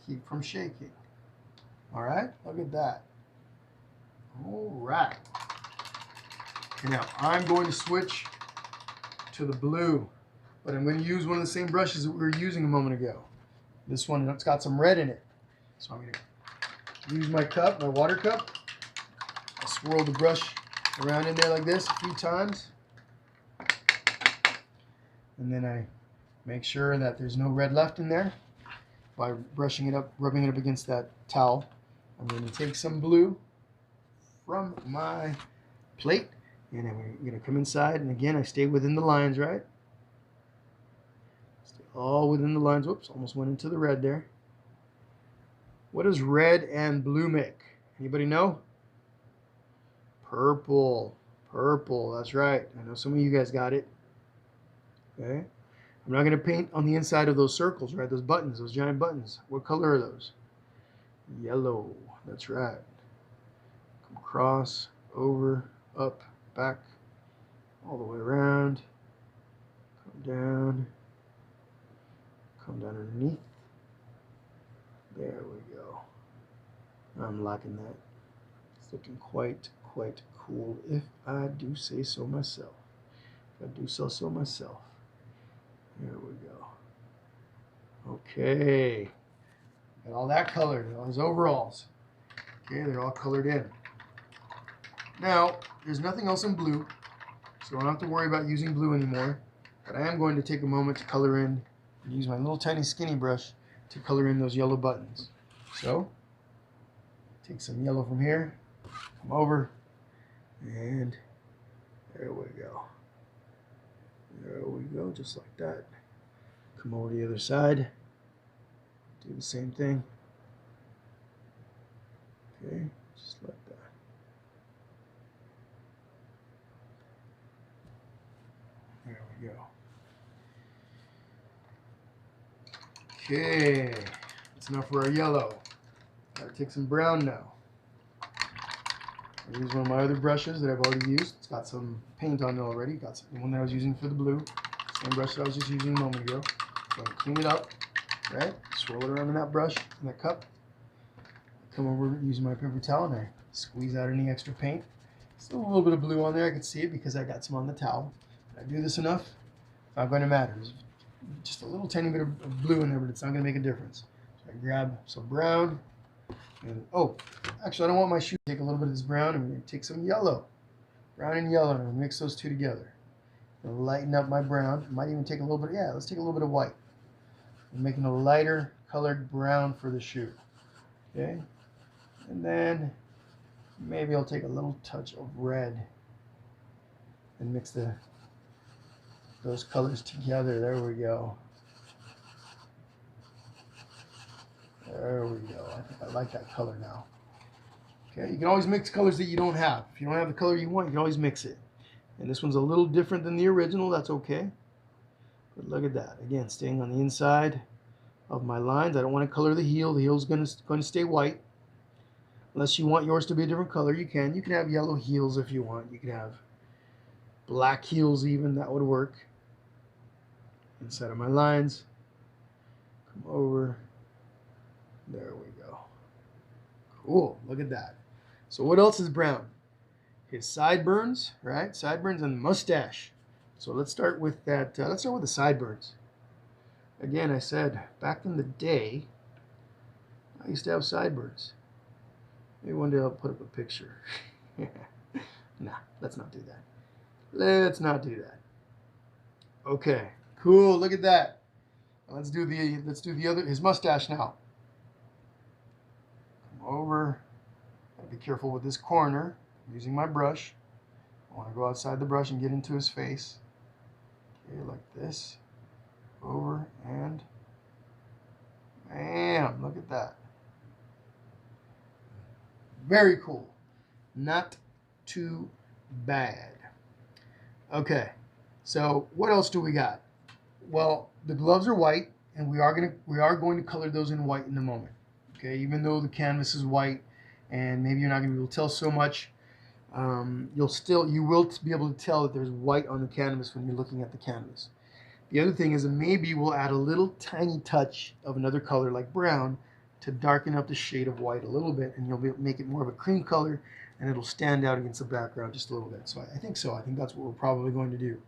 keep from shaking. All right, look at that. All right. Okay, now I'm going to switch to the blue, but I'm going to use one of the same brushes that we were using a moment ago. This one, it's got some red in it. So I'm going to use my cup, my water cup. I swirl the brush around in there like this a few times. And then I make sure that there's no red left in there by brushing it up, rubbing it up against that towel. I'm going to take some blue from my plate, and I'm going to come inside, and again, I stay within the lines, right? Stay all within the lines. Whoops, almost went into the red there. What does red and blue make? Anybody know? Purple. Purple, that's right. I know some of you guys got it. Okay. I'm not going to paint on the inside of those circles, right? Those buttons, those giant buttons. What color are those? Yellow. That's right. Come across, over, up, back, all the way around. Come down underneath. There we go. I'm liking that. It's looking quite cool, if I do say so myself. If I do so myself. There we go. Okay. Got all that colored, all his overalls. Okay, they're all colored in. Now, there's nothing else in blue, so I don't have to worry about using blue anymore. But I am going to take a moment to color in and use my little tiny skinny brush to color in those yellow buttons. So, take some yellow from here, come over, and there we go. There we go, just like that. Come over to the other side, do the same thing. Okay, just like that. There we go. Okay, that's enough for our yellow. Gotta take some brown now. I use one of my other brushes that I've already used. It's got some paint on it already. Got the one that I was using for the blue. Same brush that I was just using a moment ago. So I clean it up, right? Swirl it around in that brush, in that cup. Come over using my paper towel and I squeeze out any extra paint. Still a little bit of blue on there. I can see it because I got some on the towel. Did I do this enough? It's not going to matter. There's just a little tiny bit of blue in there, but it's not going to make a difference. So I grab some brown. And oh, actually, I don't want my shoe to take a little bit of this brown. I'm going to take some yellow. Brown and yellow, and I'm going to mix those two together. I'm going to lighten up my brown. I might even take a little bit, let's take a little bit of white. I'm making a lighter colored brown for the shoe. Okay? And then maybe I'll take a little touch of red and mix those colors together. There we go. There we go. I think I like that color now. Okay, you can always mix colors that you don't have. If you don't have the color you want, you can always mix it. And this one's a little different than the original. That's okay. But look at that. Again, staying on the inside of my lines. I don't want to color the heel. The heel's going to stay white. Unless you want yours to be a different color, you can. You can have yellow heels if you want. You can have black heels even. That would work. Inside of my lines. Come over. There we go. Cool. Look at that. So what else is brown? His sideburns, right? Sideburns and mustache. So let's start with that. Let's start with the sideburns. Again, I said back in the day, I used to have sideburns. Maybe one day I'll put up a picture. Nah, let's not do that. Let's not do that. Okay, cool. Look at that. Let's do the other. His mustache now. Come over. Gotta be careful with this corner. I'm using my brush. I want to go outside the brush and get into his face. Okay, like this. Over and bam! Look at that. Very cool. Not too bad. Okay, so what else do we got? Well, the gloves are white, and we are going to color those in white in a moment. Okay, even though the canvas is white, and maybe you're not going to be able to tell so much, you will be able to tell that there's white on the canvas when you're looking at the canvas. The other thing is that maybe we'll add a little tiny touch of another color like brown to darken up the shade of white a little bit, and you'll make it more of a cream color, and it'll stand out against the background just a little bit. So I think so. I think that's what we're probably going to do.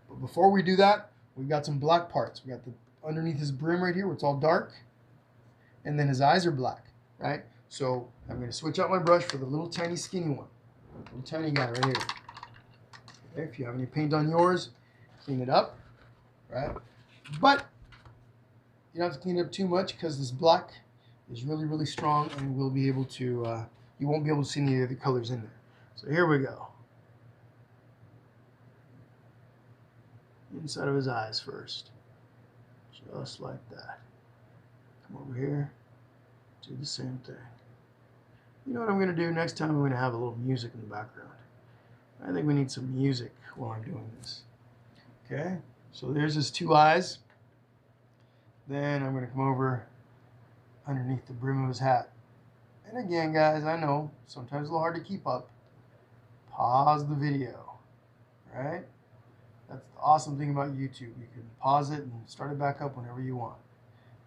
But before we do that, we've got some black parts. We got the underneath his brim right here where it's all dark, and then his eyes are black, right? So I'm going to switch out my brush for the little tiny skinny one, little tiny guy right here. Okay, if you have any paint on yours, clean it up, right? But you don't have to clean it up too much because this black is really strong, and we'll be able to you won't be able to see any of the colors in there. So here we go. Inside of his eyes first. Just like that. Come over here, do the same thing. You know what I'm going to do next time? I'm going to have a little music in the background. I think we need some music while I'm doing this. Okay, so there's his two eyes. Then I'm going to come over underneath the brim of his hat. And again, guys, I know sometimes it's a little hard to keep up. Pause the video, right? That's the awesome thing about YouTube. You can pause it and start it back up whenever you want.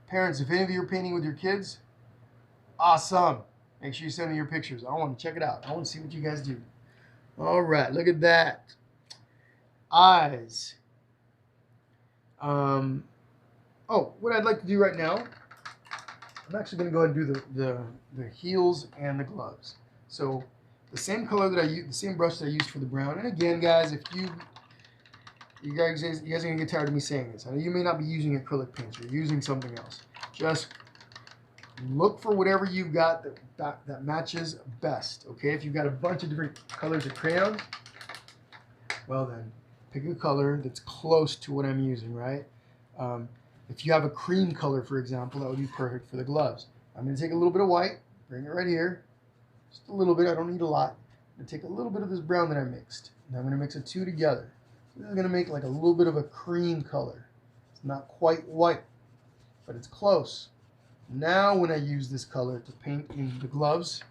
Parents, if any of you are painting with your kids, awesome. Make sure you send me your pictures. I want to check it out. I want to see what you guys do. All right, look at that. Eyes. Oh, what I'd like to do right now, I'm actually going to go ahead and do the heels and the gloves. So the same color that I use, the same brush that I used for the brown. And again, guys, if you guys are going to get tired of me saying this. I know you may not be using acrylic paints. You're using something else. Just look for whatever you've got that matches best. Okay, if you've got a bunch of different colors of crayons, well then, pick a color that's close to what I'm using, right? If you have a cream color, for example, that would be perfect for the gloves. I'm going to take a little bit of white, bring it right here, just a little bit. I don't need a lot. I'm going to take a little bit of this brown that I mixed, and I'm going to mix the two together. So this is going to make like a little bit of a cream color. It's not quite white, but it's close. Now when I use this color to paint in the gloves,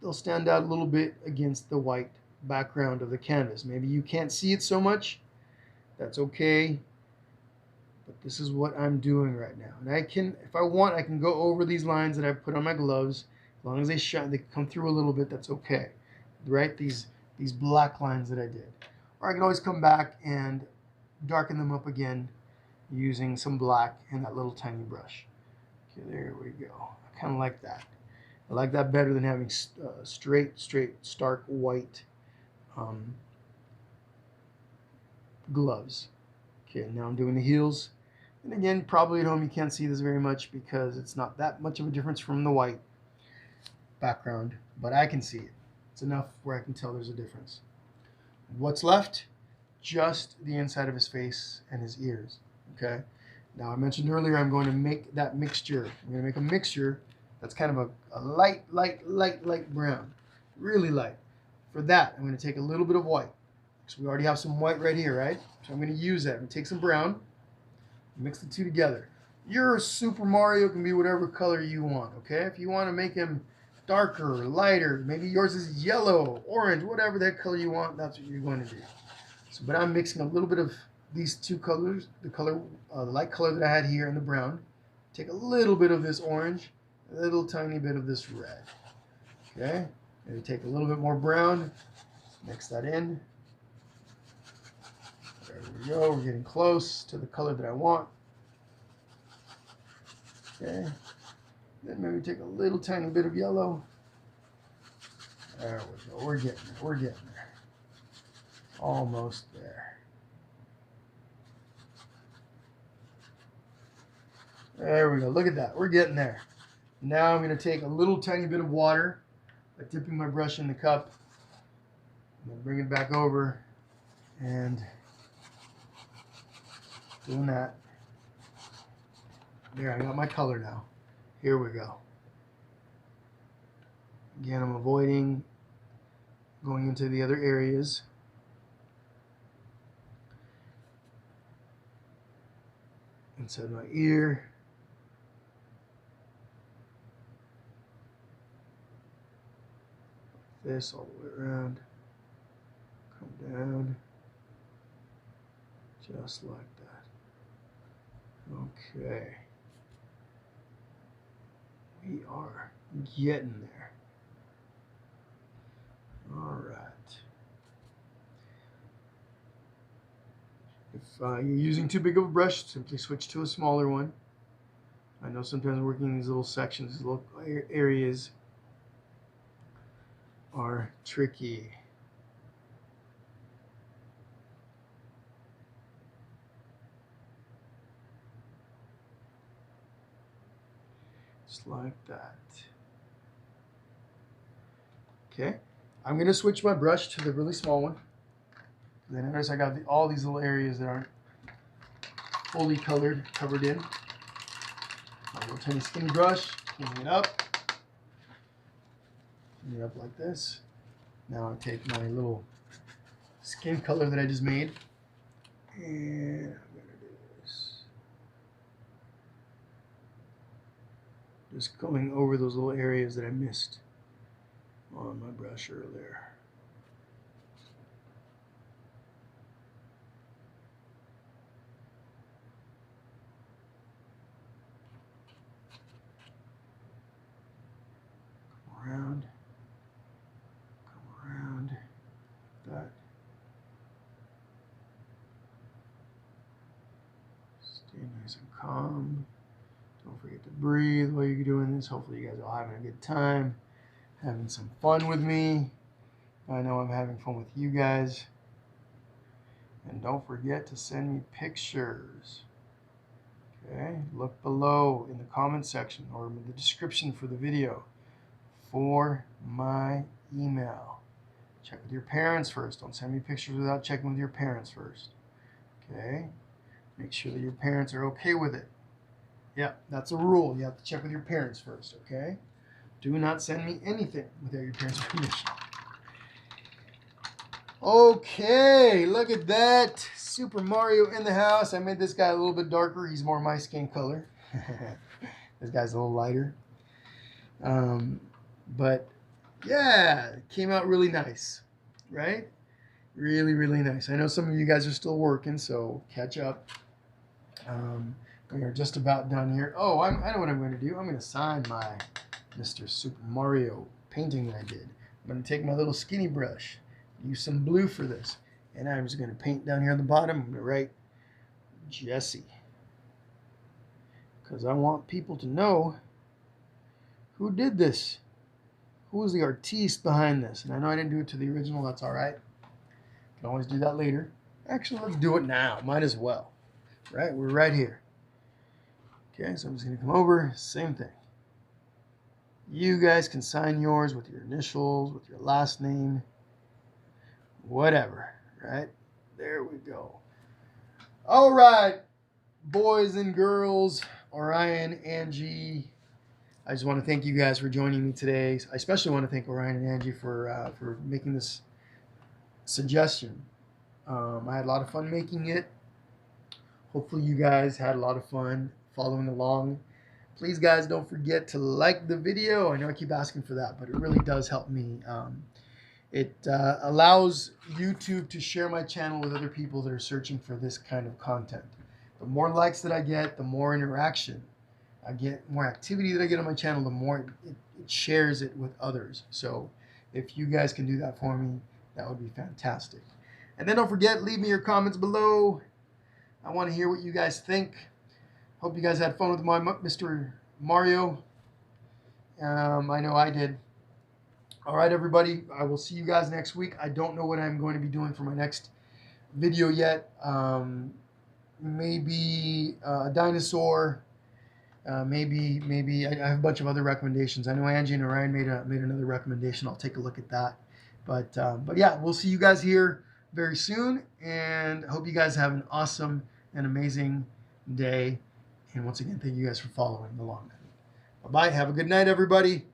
they'll stand out a little bit against the white background of the canvas. Maybe you can't see it so much. That's okay. But this is what I'm doing right now. And I can, if I want, I can go over these lines that I've put on my gloves. As long as they shine, they come through a little bit, that's okay. Right? These black lines that I did. Or I can always come back and darken them up again using some black and that little tiny brush. Okay, there we go. I kind of like that. I like that better than having straight, stark white gloves. Okay, now I'm doing the heels. And again, probably at home you can't see this very much because it's not that much of a difference from the white background, but I can see it. It's enough where I can tell there's a difference. What's left? Just the inside of his face and his ears. Okay. Now I mentioned earlier I'm going to make that mixture. I'm going to make a mixture that's kind of a light brown. Really light. For that, I'm going to take a little bit of white. So we already have some white right here, right? So I'm going to use that. I'm going to take some brown, mix the two together. Your Super Mario can be whatever color you want, okay? If you want to make him darker, lighter, maybe yours is yellow, orange, whatever that color you want, that's what you're going to do. So, but I'm mixing a little bit of these two colors, the light color that I had here and the brown. Take a little bit of this orange, a little tiny bit of this red. Okay, maybe take a little bit more brown, mix that in. There we go, we're getting close to the color that I want. Okay, then maybe take a little tiny bit of yellow. There we go, we're getting there, we're getting there. Almost there. There we go, look at that, we're getting there. Now I'm going to take a little tiny bit of water by dipping my brush in the cup. I'm going to bring it back over and doing that. There, I got my color now. Here we go. Again, I'm avoiding going into the other areas. Inside my ear. This all the way around. Come down. Just like that. Okay. We are getting there. All right. If you're using too big of a brush, simply switch to a smaller one. I know sometimes working in these little sections, these little areas are tricky. Just like that. Okay, I'm going to switch my brush to the really small one. Then notice I got all these little areas that aren't fully covered in. My little tiny skinny brush, cleaning it up. Clean it up like this. Now I take my little skin color that I just made, and I'm going to do this. Just going over those little areas that I missed on my brush earlier. Come around that. Stay nice and calm. Don't forget to breathe while you're doing this. Hopefully you guys are all having a good time, having some fun with me. I know I'm having fun with you guys. And don't forget to send me pictures. Okay, look below in the comment section or in the description for the video for my email. Check with your parents first. Don't send me pictures without checking with your parents first. Okay? Make sure that your parents are okay with it. Yeah, that's a rule. You have to check with your parents first, okay? Do not send me anything without your parents' permission. Okay, look at that. Super Mario in the house. I made this guy a little bit darker. He's more my skin color. This guy's a little lighter. But yeah, it came out really nice, right? Really, really nice. I know some of you guys are still working, so catch up. We are just about done here. Oh, I know what I'm going to do. I'm going to sign my Mr. Super Mario painting that I did. I'm going to take my little skinny brush, use some blue for this, and I'm just going to paint down here on the bottom. I'm going to write Jesse, because I want people to know who did this. Who was the artiste behind this? And I know I didn't do it to the original. That's all right. Can always do that later. Actually, let's do it now. Might as well. Right? We're right here. Okay, so I'm just going to come over. Same thing. You guys can sign yours with your initials, with your last name, whatever. Right? There we go. All right, boys and girls, Orion, Angie. I just want to thank you guys for joining me today. I especially want to thank Orion and Angie for making this suggestion. I had a lot of fun making it. Hopefully you guys had a lot of fun following along. Please, guys, don't forget to like the video. I know I keep asking for that, but it really does help me. It allows YouTube to share my channel with other people that are searching for this kind of content. The more likes that I get, the more interaction I get, more activity that I get on my channel, the more it shares it with others. So if you guys can do that for me, that would be fantastic. And then don't forget, leave me your comments below. I want to hear what you guys think. Hope you guys had fun with my Mr. Mario. I know I did. All right, everybody. I will see you guys next week. I don't know what I'm going to be doing for my next video yet. Maybe a dinosaur. Maybe I have a bunch of other recommendations. I know Angie and Orion made another recommendation. I'll take a look at that. But yeah, we'll see you guys here very soon, and hope you guys have an awesome and amazing day. And once again, thank you guys for following along. Bye-bye. Have a good night, everybody.